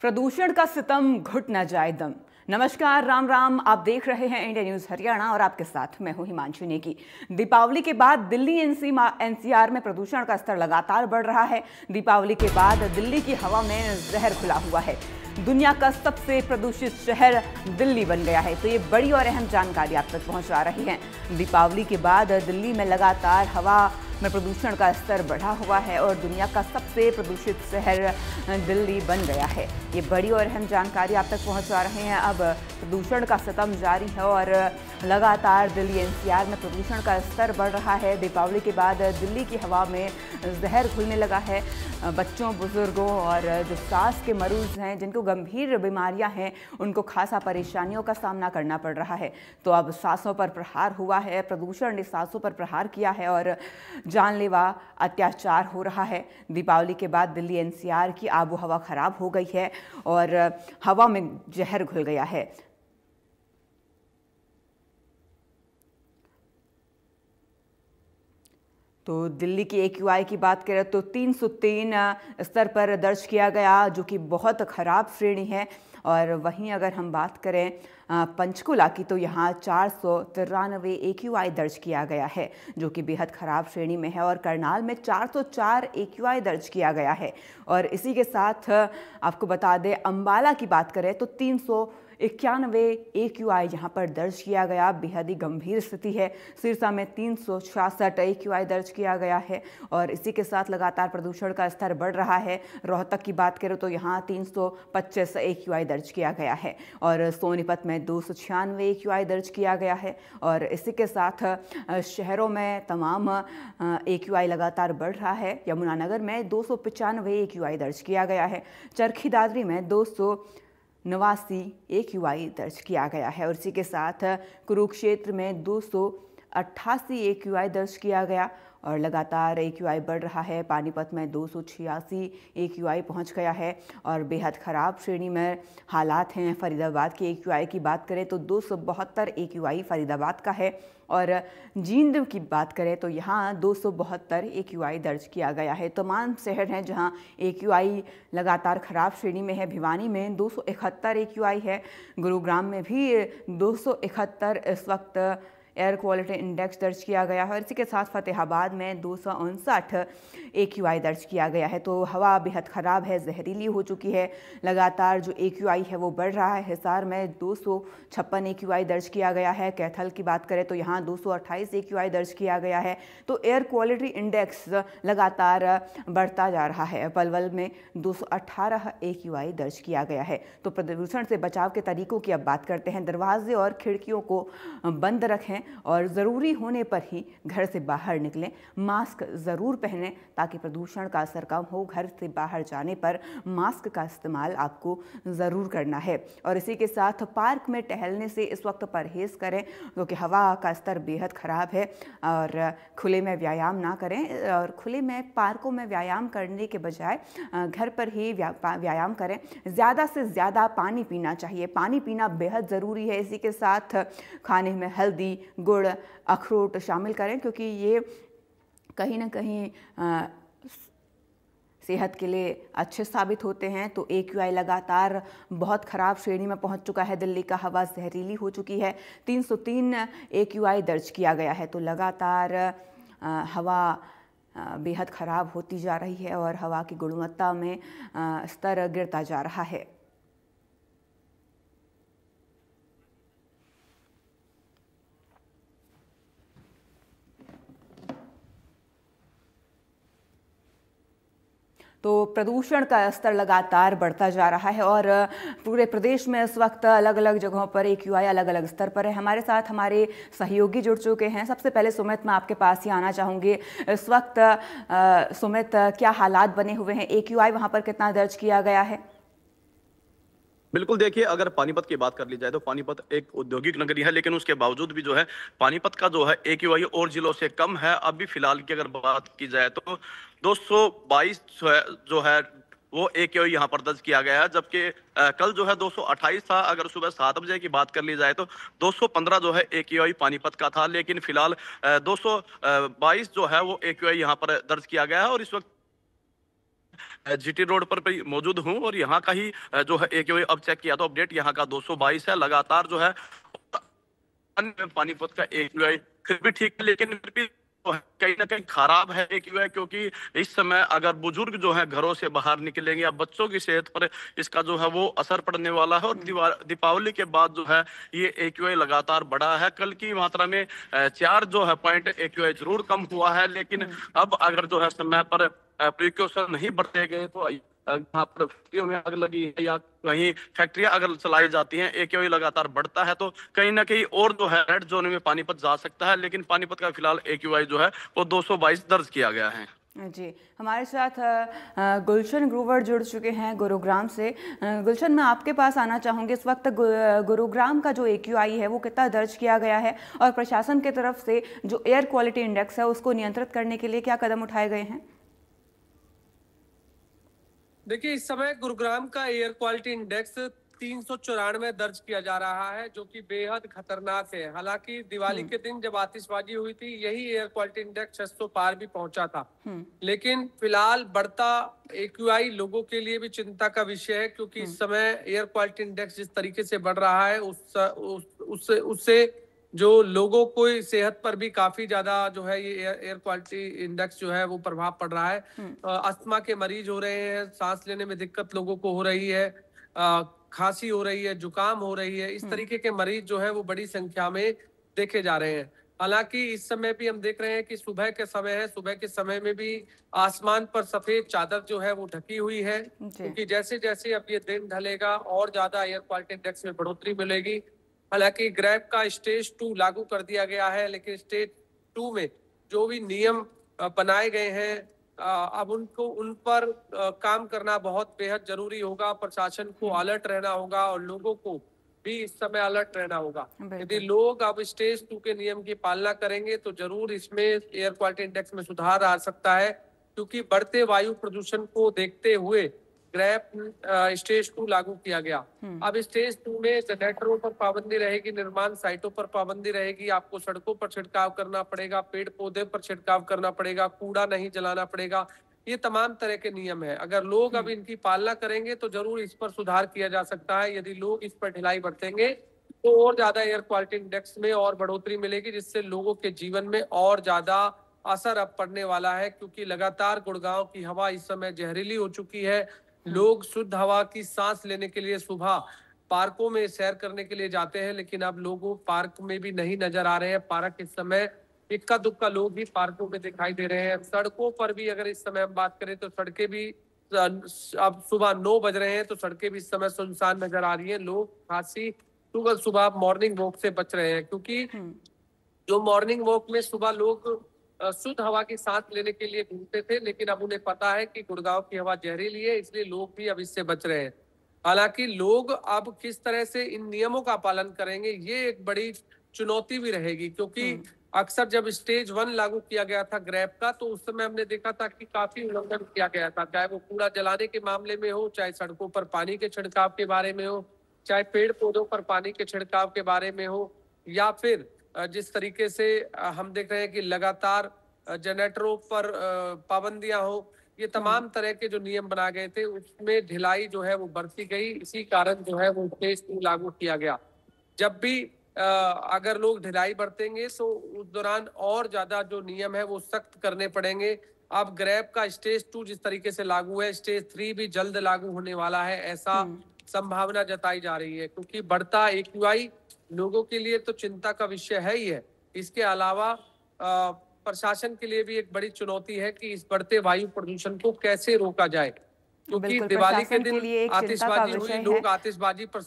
प्रदूषण का सितम घुट न जाए दम। नमस्कार, राम राम। आप देख रहे हैं इंडिया न्यूज हरियाणा और आपके साथ मैं हूं हिमांशु नेगी। दीपावली के बाद दिल्ली एनसीआर में प्रदूषण का स्तर लगातार बढ़ रहा है। दीपावली के बाद दिल्ली की हवा में जहर खुला हुआ है। दुनिया का सबसे प्रदूषित शहर दिल्ली बन गया है। तो ये बड़ी और अहम जानकारी आप तक पहुंचा रही है। दीपावली के बाद दिल्ली में लगातार हवा में प्रदूषण का स्तर बढ़ा हुआ है और दुनिया का सबसे प्रदूषित शहर दिल्ली बन गया है। ये बड़ी और अहम जानकारी आप तक पहुंचा रहे हैं। अब प्रदूषण का सितम जारी है और लगातार दिल्ली एनसीआर में प्रदूषण का स्तर बढ़ रहा है। दीपावली के बाद दिल्ली की हवा में जहर घुलने लगा है। बच्चों, बुजुर्गों और जो सांस के मरीज हैं, जिनको गंभीर बीमारियां हैं, उनको खासा परेशानियों का सामना करना पड़ रहा है। तो अब सांसों पर प्रहार हुआ है। प्रदूषण ने सांसों पर प्रहार किया है और जानलेवा अत्याचार हो रहा है। दीपावली के बाद दिल्ली एनसीआर की आबो हवा खराब हो गई है और हवा में जहर घुल गया है। तो दिल्ली की AQI की बात करें तो 303 स्तर पर दर्ज किया गया, जो कि बहुत खराब श्रेणी है। और वहीं अगर हम बात करें पंचकुला की, तो यहाँ 493 AQI दर्ज किया गया है, जो कि बेहद ख़राब श्रेणी में है। और करनाल में 404 AQI दर्ज किया गया है। और इसी के साथ आपको बता दें, अंबाला की बात करें तो 391 AQI यहाँ पर दर्ज किया गया। बेहद ही गंभीर स्थिति है। सिरसा में 366 AQI दर्ज किया गया है। और इसी के साथ लगातार प्रदूषण का स्तर बढ़ रहा है। रोहतक की बात करें तो यहाँ 325 AQI दर्ज किया गया है। और सोनीपत में 296 AQI दर्ज किया गया है। और इसी के साथ शहरों में तमाम AQI लगातार बढ़ रहा है। यमुनानगर में 295 AQI दर्ज किया गया है। चरखी दादरी में 289 AQI दर्ज किया गया है। और इसी के साथ कुरुक्षेत्र में 288 AQI दर्ज किया गया और लगातार AQI बढ़ रहा है। पानीपत में 286 AQI पहुंच गया है और बेहद ख़राब श्रेणी में हालात हैं। फरीदाबाद की AQI की बात करें तो 272 AQI फरीदाबाद का है। और जींद की बात करें तो यहाँ 272 AQI दर्ज किया गया है। तमाम शहर हैं जहाँ AQI लगातार ख़राब श्रेणी में है। भिवानी में 271 AQI है। गुरुग्राम में भी 271 इस वक्त एयर क्वालिटी इंडेक्स दर्ज किया गया है। और इसी के साथ फतेहाबाद में 259 AQI दर्ज किया गया है। तो हवा बेहद ख़राब है, जहरीली हो चुकी है। लगातार जो AQI है वो बढ़ रहा है। हिसार में 256 AQI दर्ज किया गया है। कैथल की बात करें तो यहाँ 228 AQI दर्ज किया गया है। तो एयर क्वालिटी इंडेक्स लगातार बढ़ता जा रहा है। पलवल में 218 AQI दर्ज किया गया है। तो प्रदूषण से बचाव के तरीकों की अब बात करते हैं। दरवाजे और खिड़कियों को बंद रखें और ज़रूरी होने पर ही घर से बाहर निकलें। मास्क ज़रूर पहनें ताकि प्रदूषण का असर कम हो। घर से बाहर जाने पर मास्क का इस्तेमाल आपको ज़रूर करना है। और इसी के साथ पार्क में टहलने से इस वक्त परहेज़ करें, क्योंकि हवा का स्तर बेहद ख़राब है। और खुले में व्यायाम ना करें और खुले में पार्कों में व्यायाम करने के बजाय घर पर ही व्यायाम करें। ज़्यादा से ज़्यादा पानी पीना चाहिए। पानी पीना बेहद ज़रूरी है। इसी के साथ खाने में हल्दी, गुड़, अखरोट शामिल करें, क्योंकि ये कहीं ना कहीं सेहत के लिए अच्छे साबित होते हैं। तो AQI लगातार बहुत ख़राब श्रेणी में पहुंच चुका है। दिल्ली का हवा जहरीली हो चुकी है। 303 AQI दर्ज किया गया है। तो लगातार हवा बेहद ख़राब होती जा रही है और हवा की गुणवत्ता में स्तर गिरता जा रहा है। तो प्रदूषण का स्तर लगातार बढ़ता जा रहा है और पूरे प्रदेश में इस वक्त अलग अलग जगहों पर AQI अलग अलग स्तर पर है। हमारे साथ हमारे सहयोगी जुड़ चुके हैं। सबसे पहले सुमित, मैं आपके पास ही आना चाहूँगी। इस वक्त सुमित, क्या हालात बने हुए हैं? AQI वहाँ पर कितना दर्ज किया गया है? बिल्कुल, देखिए, अगर पानीपत की बात कर ली जाए तो पानीपत एक औद्योगिक नगरी है, लेकिन उसके बावजूद भी जो है पानीपत का जो है AQI और जिलों से कम है। अभी फिलहाल की अगर बात की जाए तो 222 जो है वो AQI यहाँ पर दर्ज किया गया है, जबकि कल जो है 228 था। अगर सुबह 7 बजे की बात कर ली जाए तो 215 जो है AQI पानीपत का था, लेकिन फिलहाल 222 जो है वो AQI यहाँ पर दर्ज किया गया है। और इस वक्त जीटी रोड पर भी मौजूद हूँ और यहाँ का ही जो है AQI अब चेक किया तो अपडेट यहाँ का 222 है। लगातार जो है अन्य पानीपत का AQI फिर भी ठीक है, लेकिन फिर भी जो है कहीं ना कहीं खराब है AQI, क्योंकि इस समय अगर बुजुर्ग जो है घरों से बाहर निकलेंगे या बच्चों की सेहत पर इसका जो है वो असर पड़ने वाला है। और दीपावली के बाद जो है ये AQI लगातार बढ़ा है। कल की मात्रा में 4 जो है पॉइंट AQI जरूर कम हुआ है, लेकिन अब अगर जो है समय पर प्रिकॉशन नहीं बरते गए तो यहाँ पर फैक्ट्रियों में आग लगी है या कहीं फैक्ट्रियां अगर चलाई जाती हैं, AQI लगातार बढ़ता है तो कहीं ना कहीं और जो है रेड जोन में पानीपत जा सकता है। लेकिन पानीपत का फिलहाल AQI जो है वो 222 दर्ज किया गया है। जी, हमारे साथ गुलशन ग्रोवर जुड़ चुके हैं गुरुग्राम से। गुलशन, मैं आपके पास आना चाहूँगी। इस वक्त गुरुग्राम का जो AQI है वो कितना दर्ज किया गया है और प्रशासन की तरफ से जो एयर क्वालिटी इंडेक्स है उसको नियंत्रित करने के लिए क्या कदम उठाए गए हैं? देखिए, इस समय गुरुग्राम का एयर क्वालिटी इंडेक्स 394 दर्ज किया जा रहा है, जो कि बेहद खतरनाक है। हालांकि दिवाली के दिन जब आतिशबाजी हुई थी, यही एयर क्वालिटी इंडेक्स 600 पार भी पहुंचा था। लेकिन फिलहाल बढ़ता AQI लोगों के लिए भी चिंता का विषय है, क्योंकि इस समय एयर क्वालिटी इंडेक्स जिस तरीके से बढ़ रहा है उससे जो लोगों को सेहत पर भी काफी ज्यादा जो है ये एयर क्वालिटी इंडेक्स जो है वो प्रभाव पड़ रहा है। अस्थमा के मरीज हो रहे हैं, सांस लेने में दिक्कत लोगों को हो रही है, खांसी हो रही है, जुकाम हो रही है। इस तरीके के मरीज जो है वो बड़ी संख्या में देखे जा रहे हैं। हालांकि इस समय भी हम देख रहे हैं कि सुबह के समय है, सुबह के समय में भी आसमान पर सफेद चादर जो है वो ढकी हुई है, क्योंकि जैसे जैसे अब ये दिन ढलेगा और ज्यादा एयर क्वालिटी इंडेक्स में बढ़ोतरी मिलेगी। हालांकि ग्रैब का स्टेज 2 लागू कर दिया गया है, लेकिन स्टेज 2 में जो भी नियम बनाए गए हैं अब उन पर काम करना बहुत बेहद जरूरी होगा। प्रशासन को अलर्ट रहना होगा और लोगों को भी इस समय अलर्ट रहना होगा। यदि लोग अब स्टेज 2 के नियम की पालना करेंगे तो जरूर इसमें एयर क्वालिटी इंडेक्स में सुधार आ सकता है, क्योंकि बढ़ते वायु प्रदूषण को देखते हुए ग्रैब स्टेज 2 लागू किया गया। अब स्टेज 2 में जनरेटरों पर पाबंदी रहेगी, निर्माण साइटों पर पाबंदी रहेगी, आपको सड़कों पर छिड़काव करना पड़ेगा, पेड़ पौधे पर छिड़काव करना पड़ेगा, कूड़ा नहीं जलाना पड़ेगा। ये तमाम तरह के नियम है। अगर लोग अब इनकी पालना करेंगे तो जरूर इस पर सुधार किया जा सकता है। यदि लोग इस पर ढिलाई बरतेंगे तो और ज्यादा एयर क्वालिटी इंडेक्स में और बढ़ोतरी मिलेगी, जिससे लोगों के जीवन में और ज्यादा असर अब पड़ने वाला है, क्योंकि लगातार गुड़गांव की हवा इस समय जहरीली हो चुकी है। लोग शुद्ध हवा की सांस लेने के लिए सुबह पार्कों में सैर करने के लिए जाते हैं, लेकिन अब लोगों पार्क में भी नहीं नजर आ रहे हैं। पार्क इस समय इक्का दुक्का लोग भी पार्कों में दिखाई दे रहे हैं। सड़कों पर भी अगर इस समय हम बात करें तो सड़कें भी अब सुबह 9 बज रहे हैं तो सड़कें भी इस समय सुनसान नजर आ रही हैं। लोग खासी सुबह मॉर्निंग वॉक से बच रहे हैं, क्योंकि जो मॉर्निंग वॉक में सुबह लोग शुद्ध हवा की सांस लेने के लिए घूमते थे, लेकिन अब उन्हें पता है कि गुड़गांव की हवा जहरीली है, इसलिए लोग भी अब इससे बच रहे हैं। हालांकि लोग अब किस तरह से इन नियमों का पालन करेंगे ये एक बड़ी चुनौती भी रहेगी, क्योंकि अक्सर जब स्टेज 1 लागू किया गया था ग्रैब का, तो उस समय हमने देखा था कि काफी उल्लंघन किया गया था, चाहे वो कूड़ा जलाने के मामले में हो, चाहे सड़कों पर पानी के छिड़काव के बारे में हो, चाहे पेड़ पौधों पर पानी के छिड़काव के बारे में हो, या फिर जिस तरीके से हम देख रहे हैं कि लगातार जनरेटरों पर पाबंदियां हो। ये तमाम तरह के जो नियम बना गए थे उसमें ढिलाई जो है वो बरती गई, इसी कारण जो है वो स्टेज 2 लागू किया गया। जब भी अगर लोग ढिलाई बरतेंगे तो उस दौरान और ज्यादा जो नियम है वो सख्त करने पड़ेंगे। अब ग्रैब का स्टेज 2 जिस तरीके से लागू है, स्टेज 3 भी जल्द लागू होने वाला है, ऐसा संभावना जताई जा रही है, क्योंकि बढ़ता AQI लोगों के लिए तो चिंता का विषय है ही है। इसके अलावा प्रशासन के लिए भी एक बड़ी चुनौती है कि इस बढ़ते वायु प्रदूषण को कैसे रोका जाए, क्योंकि दिवाली के दिन आतिशबाजी हुई, लोग आतिशबाजी पर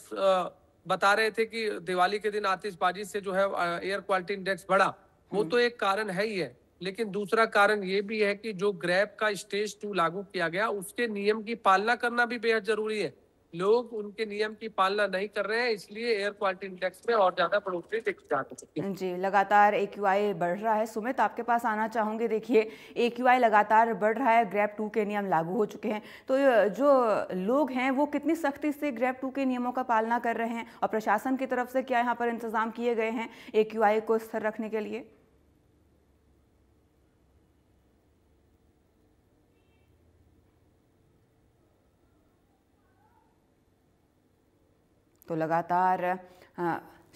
बता रहे थे कि दिवाली के दिन आतिशबाजी से जो है एयर क्वालिटी इंडेक्स बढ़ा, वो तो एक कारण है ही है, लेकिन दूसरा कारण ये भी है कि जो ग्रैब का स्टेज 2 लागू किया गया उसके नियम की पालना करना भी बेहद जरूरी है। लोग उनके नियम की पालना नहीं कर रहे हैं, इसलिए एयर क्वालिटी इंडेक्स में और ज्यादा बढ़ोतरी दिख जाती है। जी, लगातार AQI बढ़ रहा है। सुमित, आपके पास आना चाहूँगी। देखिए, AQI लगातार बढ़ रहा है, ग्रैब 2 के नियम लागू हो चुके हैं, तो जो लोग हैं वो कितनी सख्ती से ग्रैब 2 के नियमों का पालना कर रहे हैं और प्रशासन की तरफ से क्या यहाँ पर इंतजाम किए गए हैं AQI को स्थिर रखने के लिए? तो लगातार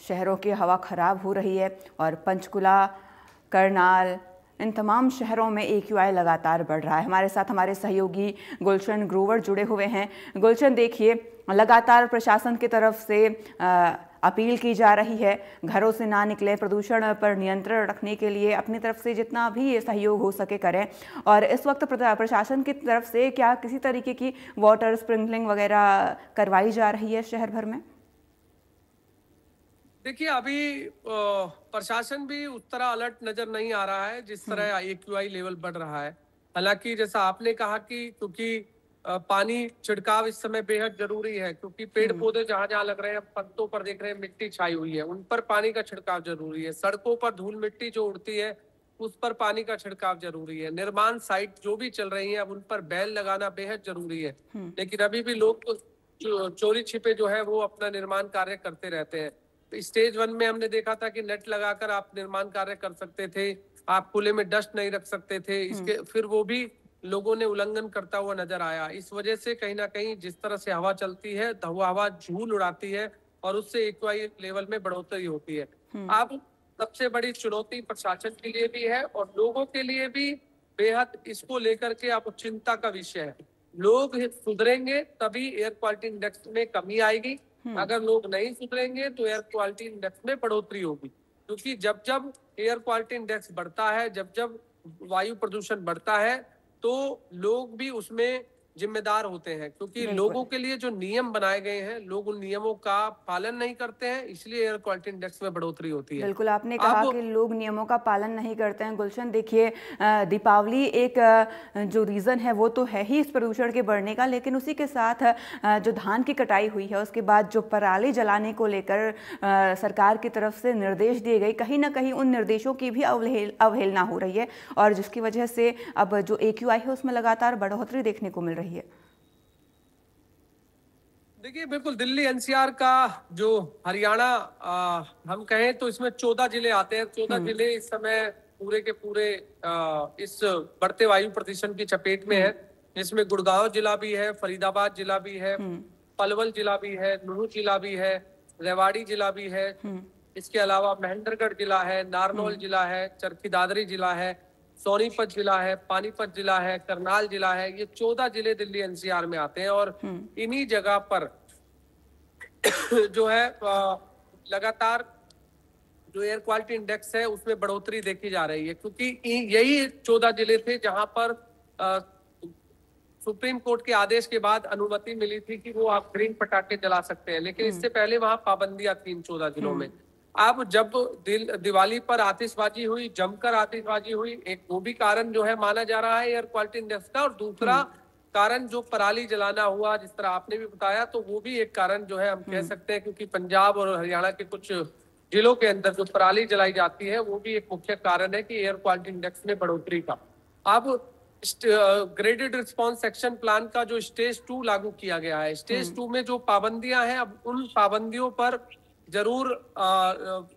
शहरों की हवा खराब हो रही है और पंचकुला, करनाल, इन तमाम शहरों में AQI लगातार बढ़ रहा है। हमारे साथ हमारे सहयोगी गुलशन ग्रोवर जुड़े हुए हैं। गुलशन, देखिए, लगातार प्रशासन की तरफ से अपील की जा रही है, घरों से ना निकले, प्रदूषण पर नियंत्रण रखने के लिए अपनी तरफ से जितना भी सहयोग हो सके करें। और इस वक्त प्रशासन की तरफ से क्या किसी तरीके की वाटर स्प्रिंकलिंग वगैरह करवाई जा रही है शहर भर में? देखिए, अभी प्रशासन भी उस तरह अलर्ट नजर नहीं आ रहा है जिस तरह AQI लेवल बढ़ रहा है। हालांकि जैसा आपने कहा कि क्योंकि पानी छिड़काव इस समय बेहद जरूरी है, क्योंकि पेड़ पौधे जहां जहां लग रहे हैं, पत्तों पर देख रहे हैं मिट्टी छाई हुई है, उन पर पानी का छिड़काव जरूरी है। सड़कों पर धूल मिट्टी जो उड़ती है उस पर पानी का छिड़काव जरूरी है। निर्माण साइट जो भी चल रही है अब उन पर बैल लगाना बेहद जरूरी है। लेकिन अभी भी लोग चोरी छिपे जो है वो अपना निर्माण कार्य करते रहते हैं। स्टेज 1 में हमने देखा था कि नेट लगाकर आप निर्माण कार्य कर सकते थे, आप खुले में डस्ट नहीं रख सकते थे। इसके फिर वो भी लोगों ने उल्लंघन करता हुआ नजर आया। इस वजह से कहीं ना कहीं जिस तरह से हवा चलती है, हवा धूल उड़ाती है और उससे AQI लेवल में बढ़ोतरी होती है। अब सबसे बड़ी चुनौती प्रशासन के लिए भी है और लोगों के लिए भी बेहद इसको लेकर के अब चिंता का विषय है। लोग सुधरेंगे तभी एयर क्वालिटी इंडेक्स में कमी आएगी। अगर लोग नहीं सुधरेंगे तो एयर क्वालिटी इंडेक्स में बढ़ोतरी होगी, क्योंकि जब जब एयर क्वालिटी इंडेक्स बढ़ता है, जब जब वायु प्रदूषण बढ़ता है, तो लोग भी उसमें जिम्मेदार होते हैं, क्योंकि लोगों के लिए जो नियम बनाए गए हैं, लोग उन नियमों का पालन नहीं करते हैं, इसलिए एयर क्वालिटी इंडेक्स में बढ़ोतरी होती है। बिल्कुल, आपने कहा कि लोग नियमों का पालन नहीं करते हैं। गुलशन, देखिए, दीपावली एक जो रीज़न है वो तो है ही इस प्रदूषण के बढ़ने का, लेकिन उसी के साथ जो धान की कटाई हुई है उसके बाद जो पराली जलाने को लेकर सरकार की तरफ से निर्देश दिए गए, कहीं ना कहीं उन निर्देशों की भी अवहेलना हो रही है और जिसकी वजह से अब जो AQI है उसमें लगातार बढ़ोतरी देखने को मिल रही है। देखिए, बिल्कुल दिल्ली NCR का जो हरियाणा हम कहें तो इसमें 14 जिले आते हैं। 14 जिले इस समय पूरे के पूरे इस बढ़ते वायु प्रदूषण की चपेट में है। इसमें गुड़गांव जिला भी है, फरीदाबाद जिला भी है, पलवल जिला भी है, नुहू जिला भी है, रेवाड़ी जिला भी है। इसके अलावा महेंद्रगढ़ जिला है, नारनौल जिला है, चरखी दादरी जिला है, सोनीपत जिला है, पानीपत जिला है, करनाल जिला है। ये 14 जिले दिल्ली NCR में आते हैं और इन्हीं जगह पर जो है लगातार जो एयर क्वालिटी इंडेक्स है उसमें बढ़ोतरी देखी जा रही है, क्योंकि यही 14 जिले थे जहां पर सुप्रीम कोर्ट के आदेश के बाद अनुमति मिली थी कि वो आप ग्रीन पटाखे जला सकते हैं, लेकिन इससे पहले वहां पाबंदियां थी इन 14 जिलों में। अब जब दिवाली पर आतिशबाजी हुई, जमकर आतिशबाजी हुई, एक वो भी कारण जो है माना जा रहा है एयर क्वालिटी इंडेक्स का, और दूसरा कारण जो पराली जलाना हुआ, जिस तरह आपने भी बताया, तो वो भी एक कारण जो है हम कह सकते हैं, क्योंकि पंजाब और हरियाणा के कुछ जिलों के अंदर जो पराली जलाई जाती है वो भी एक मुख्य कारण है कि एयर क्वालिटी इंडेक्स में बढ़ोतरी का। अब ग्रेडेड रिस्पॉन्स एक्शन प्लान का जो स्टेज 2 लागू किया गया है, स्टेज 2 में जो पाबंदियां हैं, अब उन पाबंदियों पर जरूर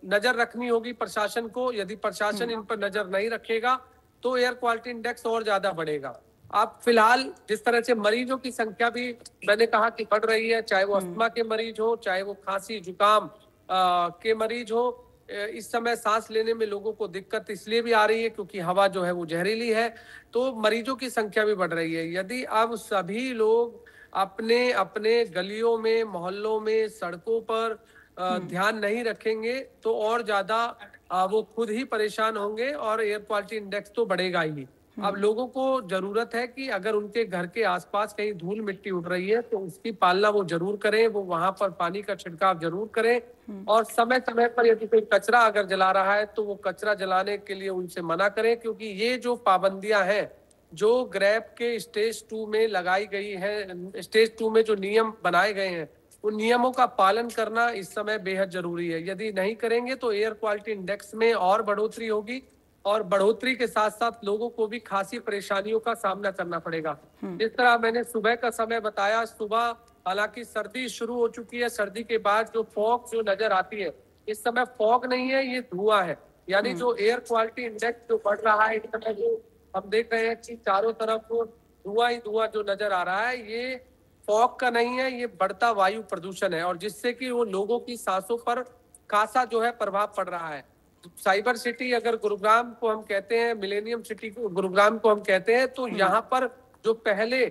नजर रखनी होगी प्रशासन को। यदि प्रशासन इन पर नजर नहीं रखेगा तो एयर क्वालिटी इंडेक्स और ज्यादा बढ़ेगा। अब फिलहाल जिस तरह से मरीजों की संख्या भी मैंने कहा कि बढ़ रही है, चाहे वो अस्थमा के मरीज हो, चाहे वो खांसी जुकाम के मरीज हो, इस समय सांस लेने में लोगों को दिक्कत इसलिए भी आ रही है क्योंकि हवा जो है वो जहरीली है, तो मरीजों की संख्या भी बढ़ रही है। यदि अब सभी लोग अपने अपने गलियों में, मोहल्लों में, सड़कों पर ध्यान नहीं रखेंगे तो और ज्यादा वो खुद ही परेशान होंगे और एयर क्वालिटी इंडेक्स तो बढ़ेगा ही। अब लोगों को जरूरत है कि अगर उनके घर के आसपास कहीं धूल मिट्टी उड़ रही है तो उसकी पालना वो जरूर करें, वो वहां पर पानी का छिड़काव जरूर करें और समय समय पर यदि कोई कचरा अगर जला रहा है तो वो कचरा जलाने के लिए उनसे मना करें, क्योंकि ये जो पाबंदियां हैं जो ग्रैप के स्टेज 2 में लगाई गई है, स्टेज 2 में जो नियम बनाए गए हैं उन नियमों का पालन करना इस समय बेहद जरूरी है। यदि नहीं करेंगे तो एयर क्वालिटी इंडेक्स में और बढ़ोतरी होगी और बढ़ोतरी के साथ साथ लोगों को भी खासी परेशानियों का सामना करना पड़ेगा। जिस तरह मैंने सुबह का समय बताया, सुबह हालांकि सर्दी शुरू हो चुकी है, सर्दी के बाद जो फॉग जो नजर आती है, इस समय फॉग नहीं है, ये धुआं है। यानी जो एयर क्वालिटी इंडेक्स जो बढ़ रहा है, इस समय जो हम देख रहे हैं कि चारों तरफ धुआं ही धुआं जो नजर आ रहा है, ये फॉग का नहीं है, ये बढ़ता वायु प्रदूषण है, और जिससे कि वो लोगों की सांसों पर खासा जो है प्रभाव पड़ रहा है। साइबर सिटी अगर गुरुग्राम को हम कहते हैं, मिलेनियम सिटी को गुरुग्राम को हम कहते हैं, तो यहाँ पर जो पहले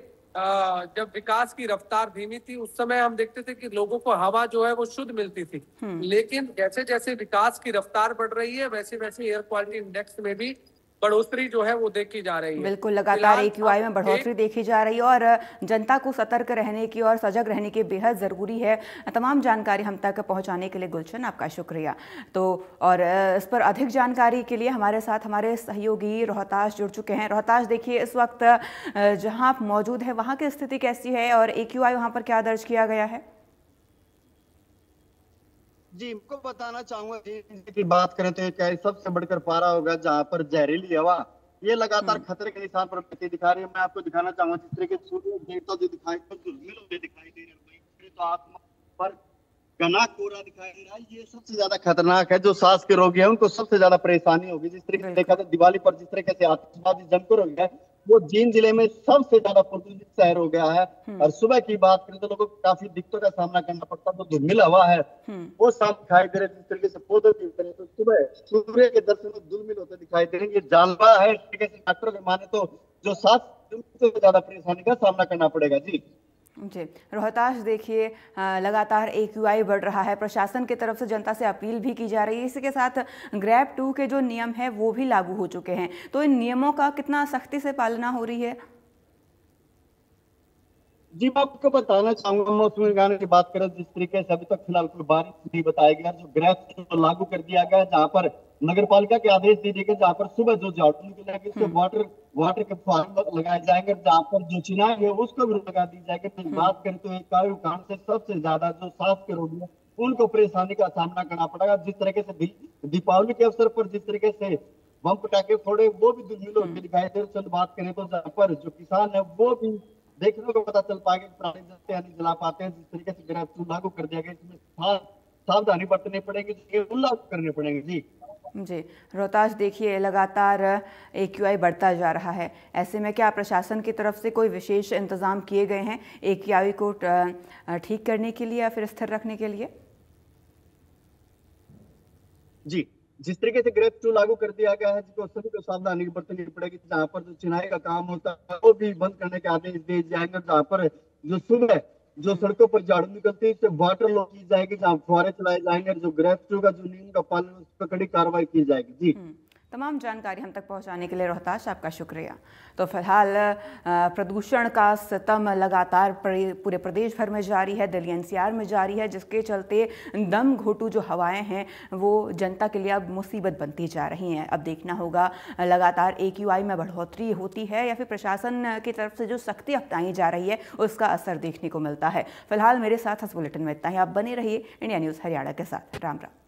जब विकास की रफ्तार धीमी थी उस समय हम देखते थे कि लोगों को हवा जो है वो शुद्ध मिलती थी, लेकिन जैसे जैसे विकास की रफ्तार बढ़ रही है वैसे वैसे एयर क्वालिटी इंडेक्स में भी बढ़ोतरी जो है वो देखी जा रही है। बिल्कुल, लगातार AQI में बढ़ोतरी देखी जा रही है और जनता को सतर्क रहने की और सजग रहने की बेहद ज़रूरी है। तमाम जानकारी हम तक पहुंचाने के लिए गुलशन आपका शुक्रिया। तो और इस पर अधिक जानकारी के लिए हमारे साथ हमारे सहयोगी रोहताश जुड़ चुके हैं। रोहताश, देखिए इस वक्त जहां आप मौजूद है वहां की स्थिति कैसी है और AQI वहां पर क्या दर्ज किया गया है? जी, इनको बताना चाहूंगा की बात करें तो क्या सबसे बढ़कर पारा होगा जहाँ पर जहरीली हवा ये लगातार खतरे के निशान पर दिखा रही है। मैं आपको दिखाना चाहूंगा जिस तरीके से सूर्य देवता जो दिखाई दे रहे हैं, तो आसमान पर घना कोहरा दिखाई दे रहा है। ये सबसे ज्यादा खतरनाक है। जो सांस के रोगी है उनको सबसे ज्यादा परेशानी होगी। जिस तरीके से देखा था दिवाली पर जिस तरीके से आतिशबाजी जमकर हो गया है, वो जींद जिले में सबसे ज्यादा प्रदूषित शहर हो गया है। और सुबह की बात करें तो लोगों को काफी दिक्कतों का सामना करना पड़ता है। तो धुंधली हवा है वो साफ दिखाई दे रहे। जिस तरीके से पौधों की तरह तो सुबह सूर्य के दर्शन में धुलमिल होते दिखाई दे रहे हैं। ये जानलेवा है। इस तरीके से डॉक्टरों के माने तो जो सांस से ज्यादा परेशानी का सामना करना पड़ेगा। जी जी, रोहताश, देखिए लगातार AQI बढ़ रहा है। प्रशासन की तरफ से जनता से अपील भी की जा रही है। इसी के साथ ग्रैब 2 के जो नियम है वो भी लागू हो चुके हैं। तो इन नियमों का कितना सख्ती से पालना हो रही है? जी, मैं आपको बताना चाहूंगा मौसम विज्ञान की बात करें जिस तरीके से अभी तक फिलहाल कोई बारिश नहीं बताया गया। जो ग्रैब तो लागू कर दिया गया जहाँ पर नगर पालिका के आदेश दिए गए, जहाँ पर सुबह जो झाड़ू निकलेगी उससे वाटर के फुहारे लगाए जाएंगे। जहाँ पर जो चिनाई है उसको भी लगा दी जाएगी। बात करें तो वायु कांड से सबसे ज्यादा जो सांस के रोगी है उनको परेशानी का सामना करना पड़ेगा। जिस तरीके से दीपावली के अवसर पर जिस तरीके से बम पटाखे फोड़े वो भी दुर्मिल होकर दिखाई दे रहे। चल बात करें तो जहाँ पर जो किसान है वो भी देखने को पता चल पाएगा पुराने जलते नहीं जला पाते हैं। जिस तरीके से ग्रैब 2 लागू कर दिया गया इसमें सावधानी बरतनी पड़ेगी, लागू करने पड़ेंगे। जी जी, रोहताश, देखिए लगातार AQI बढ़ता जा रहा है। ऐसे में क्या प्रशासन की तरफ से कोई विशेष इंतजाम किए गए हैं AQI को ठीक करने के लिए या फिर स्थिर रखने के लिए? जी, जिस तरीके से ग्रैब 2 लागू कर दिया गया है जिसको सभी को सावधानी बरतनी पड़ेगी। जहाँ पर जो चिनाई का काम होता है वो भी बंद करने के आदेश दिए जाएंगे। जहाँ पर जो सुबह जो सड़कों पर झाड़ू निकलती है उससे वाटर लॉ की जाएगी। जहाँ फुहारे चलाए जाएंगे। जो ग्रैब 2 का जो नियम का पालन उस पर कड़ी कार्रवाई की जाएगी। जी, तमाम जानकारी हम तक पहुंचाने के लिए रोहताश आपका शुक्रिया। तो फिलहाल प्रदूषण का सितम लगातार पूरे प्रदेश भर में जारी है, दिल्ली NCR में जारी है, जिसके चलते दम घोटू जो हवाएं हैं वो जनता के लिए अब मुसीबत बनती जा रही हैं। अब देखना होगा लगातार AQI में बढ़ोतरी होती है या फिर प्रशासन की तरफ से जो सख्ती अपनाई जा रही है उसका असर देखने को मिलता है। फिलहाल मेरे साथ इस बुलेटिन में इतना ही। आप बने रहिए इंडिया न्यूज़ हरियाणा के साथ। राम राम।